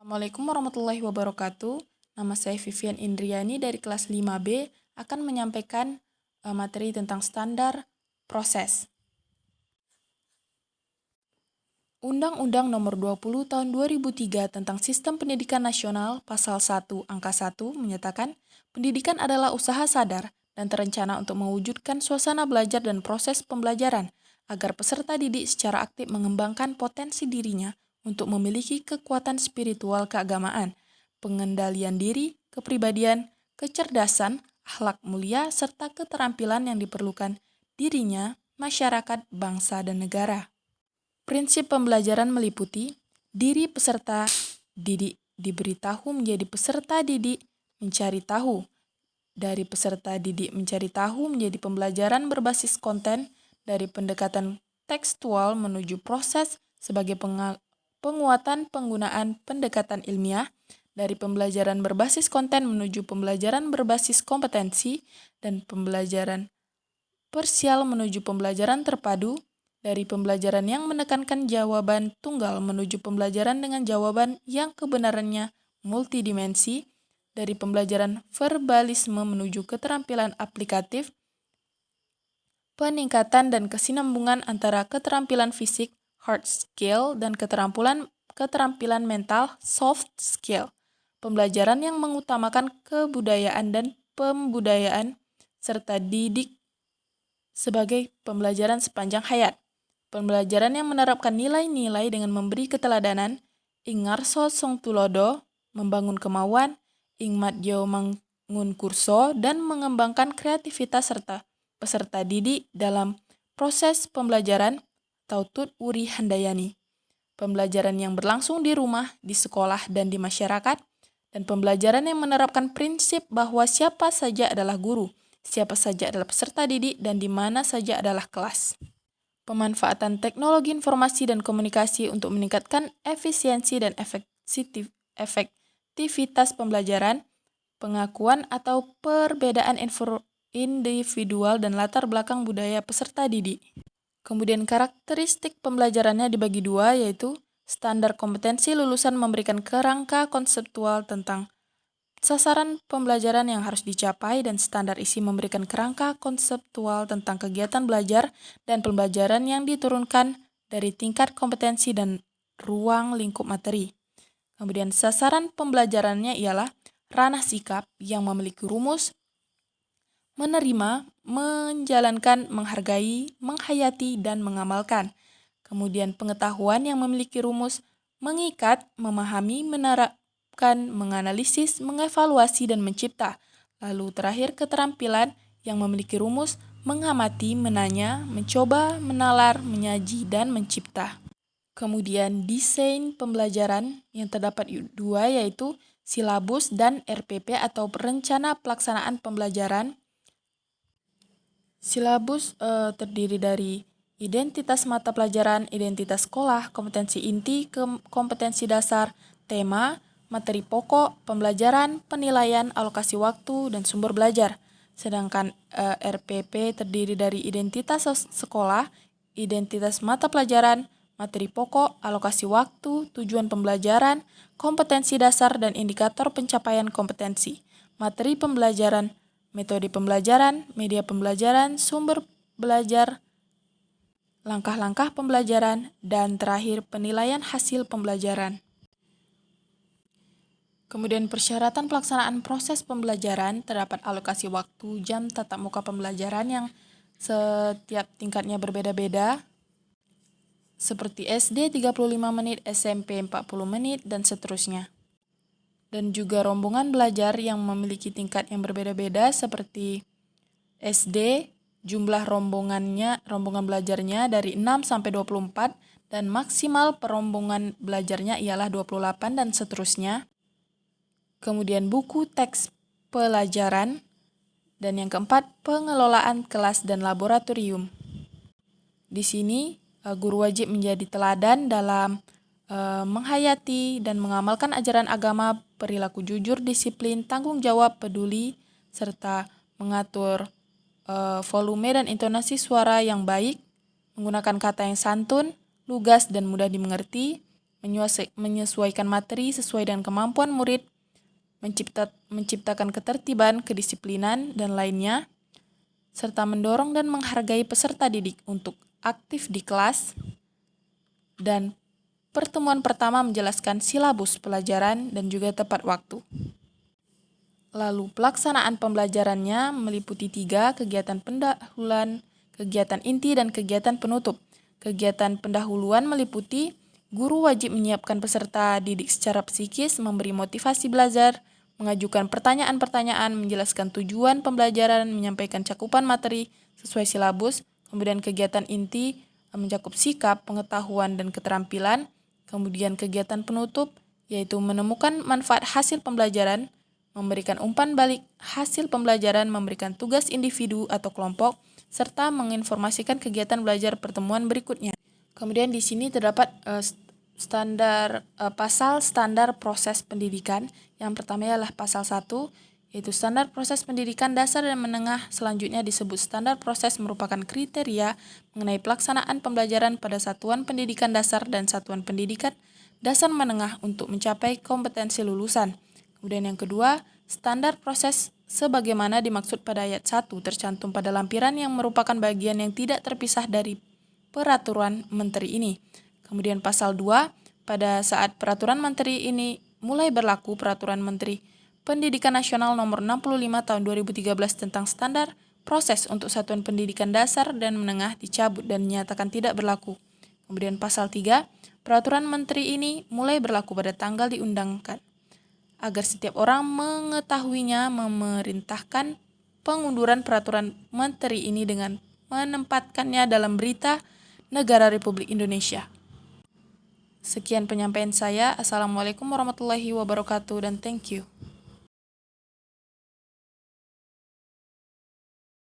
Assalamualaikum warahmatullahi wabarakatuh. Nama saya Vivian Indriani dari kelas 5B akan menyampaikan materi tentang standar proses. Undang-Undang Nomor 20 Tahun 2003 tentang Sistem Pendidikan Nasional Pasal 1 Angka 1 menyatakan pendidikan adalah usaha sadar dan terencana untuk mewujudkan suasana belajar dan proses pembelajaran agar peserta didik secara aktif mengembangkan potensi dirinya untuk memiliki kekuatan spiritual keagamaan, pengendalian diri, kepribadian, kecerdasan, akhlak mulia, serta keterampilan yang diperlukan dirinya, masyarakat, bangsa, dan negara. Prinsip pembelajaran meliputi diri peserta didik diberitahu menjadi peserta didik mencari tahu. Dari peserta didik mencari tahu menjadi pembelajaran berbasis konten, dari pendekatan tekstual menuju proses sebagai penguatan penggunaan pendekatan ilmiah, dari pembelajaran berbasis konten menuju pembelajaran berbasis kompetensi, dan pembelajaran parsial menuju pembelajaran terpadu, dari pembelajaran yang menekankan jawaban tunggal menuju pembelajaran dengan jawaban yang kebenarannya multidimensi, dari pembelajaran verbalisme menuju keterampilan aplikatif, peningkatan dan kesinambungan antara keterampilan fisik hard skill dan keterampilan mental soft skill, pembelajaran yang mengutamakan kebudayaan dan pembudayaan, serta didik sebagai pembelajaran sepanjang hayat. Pembelajaran yang menerapkan nilai-nilai dengan memberi keteladanan, ing ngarso song tulodo, membangun kemauan, ing madyo mangun kurso, dan mengembangkan kreativitas serta peserta didik dalam proses pembelajaran, tautut uri handayani. Pembelajaran yang berlangsung di rumah, di sekolah, dan di masyarakat, dan pembelajaran yang menerapkan prinsip bahwa siapa saja adalah guru, siapa saja adalah peserta didik, dan di mana saja adalah kelas. Pemanfaatan teknologi informasi dan komunikasi untuk meningkatkan efisiensi dan efektivitas pembelajaran, pengakuan atau perbedaan individual dan latar belakang budaya peserta didik. Kemudian karakteristik pembelajarannya dibagi dua, yaitu standar kompetensi lulusan memberikan kerangka konseptual tentang sasaran pembelajaran yang harus dicapai, dan standar isi memberikan kerangka konseptual tentang kegiatan belajar dan pembelajaran yang diturunkan dari tingkat kompetensi dan ruang lingkup materi. Kemudian sasaran pembelajarannya ialah ranah sikap yang memiliki rumus, menerima, menjalankan, menghargai, menghayati, dan mengamalkan. Kemudian pengetahuan yang memiliki rumus, mengikat, memahami, menganalisis, mengevaluasi, dan mencipta. Lalu terakhir keterampilan yang memiliki rumus, mengamati, menanya, mencoba, menalar, menyaji, dan mencipta. Kemudian desain pembelajaran yang terdapat dua, yaitu silabus dan RPP atau rencana pelaksanaan pembelajaran. Silabus terdiri dari identitas mata pelajaran, identitas sekolah, kompetensi inti, kompetensi dasar, tema, materi pokok, pembelajaran, penilaian, alokasi waktu, dan sumber belajar. Sedangkan RPP terdiri dari identitas sekolah, identitas mata pelajaran, materi pokok, alokasi waktu, tujuan pembelajaran, kompetensi dasar, dan indikator pencapaian kompetensi. Materi pembelajaran, metode pembelajaran, media pembelajaran, sumber belajar, langkah-langkah pembelajaran, dan terakhir penilaian hasil pembelajaran. Kemudian persyaratan pelaksanaan proses pembelajaran, terdapat alokasi waktu jam tatap muka pembelajaran yang setiap tingkatnya berbeda-beda, seperti SD 35 menit, SMP 40 menit, dan seterusnya. Dan juga rombongan belajar yang memiliki tingkat yang berbeda-beda, seperti SD, jumlah rombongan belajarnya dari 6 sampai 24, dan maksimal perombongan belajarnya ialah 28, dan seterusnya. Kemudian buku teks pelajaran, dan yang keempat pengelolaan kelas dan laboratorium. Di sini guru wajib menjadi teladan dalam menghayati dan mengamalkan ajaran agama, perilaku jujur, disiplin, tanggung jawab, peduli, serta mengatur volume dan intonasi suara yang baik, menggunakan kata yang santun, lugas, dan mudah dimengerti, menyesuaikan materi sesuai dengan kemampuan murid, menciptakan ketertiban, kedisiplinan, dan lainnya, serta mendorong dan menghargai peserta didik untuk aktif di kelas, dan pertemuan pertama menjelaskan silabus pelajaran dan juga tepat waktu. Lalu pelaksanaan pembelajarannya meliputi 3 kegiatan pendahuluan, kegiatan inti, dan kegiatan penutup. Kegiatan pendahuluan meliputi guru wajib menyiapkan peserta didik secara psikis, memberi motivasi belajar, mengajukan pertanyaan-pertanyaan, menjelaskan tujuan pembelajaran, menyampaikan cakupan materi sesuai silabus. Kemudian kegiatan inti mencakup sikap, pengetahuan, dan keterampilan. Kemudian kegiatan penutup yaitu menemukan manfaat hasil pembelajaran, memberikan umpan balik hasil pembelajaran, memberikan tugas individu atau kelompok, serta menginformasikan kegiatan belajar pertemuan berikutnya. Kemudian di sini terdapat pasal standar proses pendidikan. Yang pertama adalah pasal 1, yaitu standar proses pendidikan dasar dan menengah. Selanjutnya disebut standar proses merupakan kriteria mengenai pelaksanaan pembelajaran pada satuan pendidikan dasar dan satuan pendidikan dasar menengah untuk mencapai kompetensi lulusan. Kemudian yang kedua, standar proses sebagaimana dimaksud pada ayat 1 tercantum pada lampiran yang merupakan bagian yang tidak terpisah dari peraturan menteri ini. Kemudian pasal 2, pada saat peraturan menteri ini mulai berlaku, peraturan menteri Pendidikan Nasional nomor 65 tahun 2013 tentang standar proses untuk satuan pendidikan dasar dan menengah dicabut dan dinyatakan tidak berlaku. Kemudian pasal 3, peraturan menteri ini mulai berlaku pada tanggal diundangkan, agar setiap orang mengetahuinya, memerintahkan pengunduran peraturan menteri ini dengan menempatkannya dalam berita Negara Republik Indonesia. Sekian penyampaian saya. Assalamualaikum warahmatullahi wabarakatuh dan thank you.